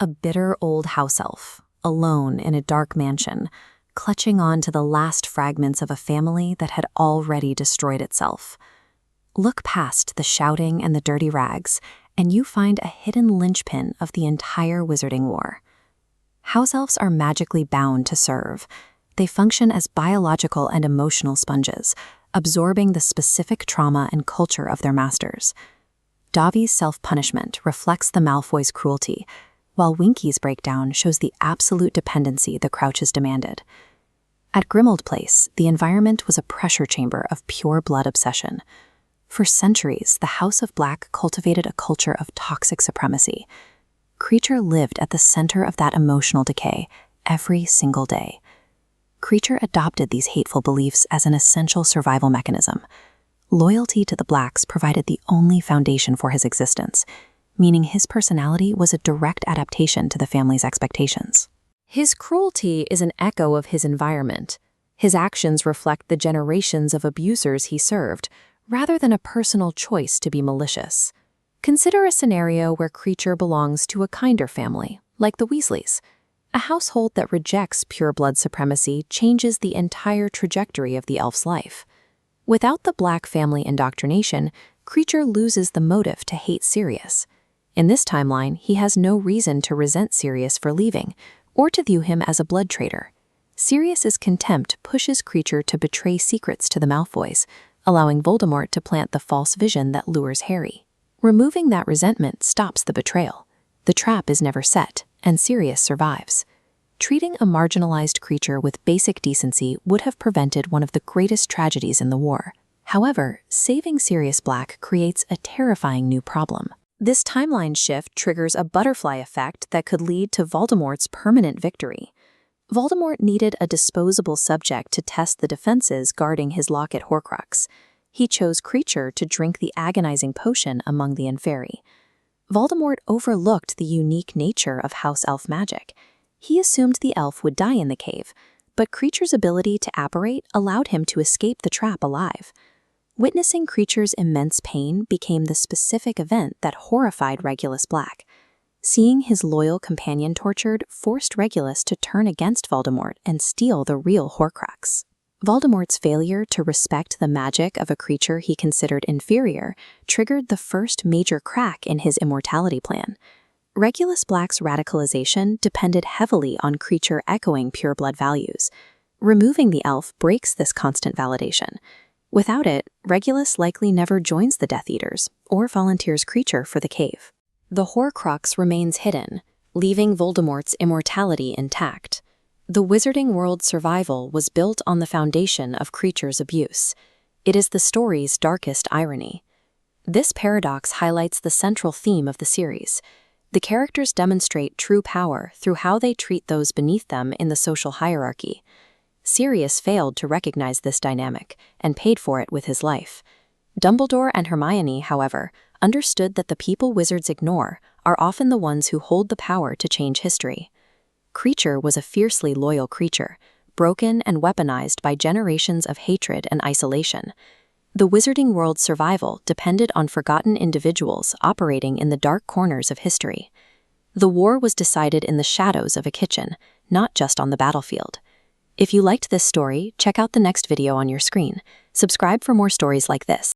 a bitter old house elf, alone in a dark mansion, clutching on to the last fragments of a family that had already destroyed itself. Look past the shouting and the dirty rags, and you find a hidden linchpin of the entire wizarding war. House elves are magically bound to serve. They function as biological and emotional sponges, absorbing the specific trauma and culture of their masters. Dobby's self-punishment reflects the Malfoys' cruelty, while Winky's breakdown shows the absolute dependency the Crouches demanded. At Grimmauld Place, the environment was a pressure chamber of pure blood obsession. For centuries, the House of Black cultivated a culture of toxic supremacy. Kreacher lived at the center of that emotional decay every single day. Kreacher adopted these hateful beliefs as an essential survival mechanism. Loyalty to the Blacks provided the only foundation for his existence, meaning his personality was a direct adaptation to the family's expectations. His cruelty is an echo of his environment. His actions reflect the generations of abusers he served, rather than a personal choice to be malicious. Consider a scenario where Kreacher belongs to a kinder family, like the Weasleys. A household that rejects pure blood supremacy changes the entire trajectory of the elf's life. Without the Black family indoctrination, Kreacher loses the motive to hate Sirius. In this timeline, he has no reason to resent Sirius for leaving, or to view him as a blood traitor. Sirius's contempt pushes Kreacher to betray secrets to the Malfoys, allowing Voldemort to plant the false vision that lures Harry. Removing that resentment stops the betrayal. The trap is never set, and Sirius survives. Treating a marginalized creature with basic decency would have prevented one of the greatest tragedies in the war. However, saving Sirius Black creates a terrifying new problem. This timeline shift triggers a butterfly effect that could lead to Voldemort's permanent victory. Voldemort needed a disposable subject to test the defenses guarding his locket Horcrux. He chose Kreacher to drink the agonizing potion among the Inferi. Voldemort overlooked the unique nature of house elf magic. He assumed the elf would die in the cave, but Kreacher's ability to apparate allowed him to escape the trap alive. Witnessing Kreacher's immense pain became the specific event that horrified Regulus Black. Seeing his loyal companion tortured forced Regulus to turn against Voldemort and steal the real Horcrux. Voldemort's failure to respect the magic of a creature he considered inferior triggered the first major crack in his immortality plan. Regulus Black's radicalization depended heavily on Kreacher echoing pure-blood values. Removing the elf breaks this constant validation. Without it, Regulus likely never joins the Death Eaters or volunteers Kreacher for the cave. The Horcrux remains hidden, leaving Voldemort's immortality intact. The wizarding world's survival was built on the foundation of Kreacher's abuse. It is the story's darkest irony. This paradox highlights the central theme of the series. The characters demonstrate true power through how they treat those beneath them in the social hierarchy. Sirius failed to recognize this dynamic and paid for it with his life. Dumbledore and Hermione, however, understood that the people wizards ignore are often the ones who hold the power to change history. Kreacher was a fiercely loyal creature, broken and weaponized by generations of hatred and isolation. The wizarding world's survival depended on forgotten individuals operating in the dark corners of history. The war was decided in the shadows of a kitchen, not just on the battlefield. If you liked this story, check out the next video on your screen. Subscribe for more stories like this.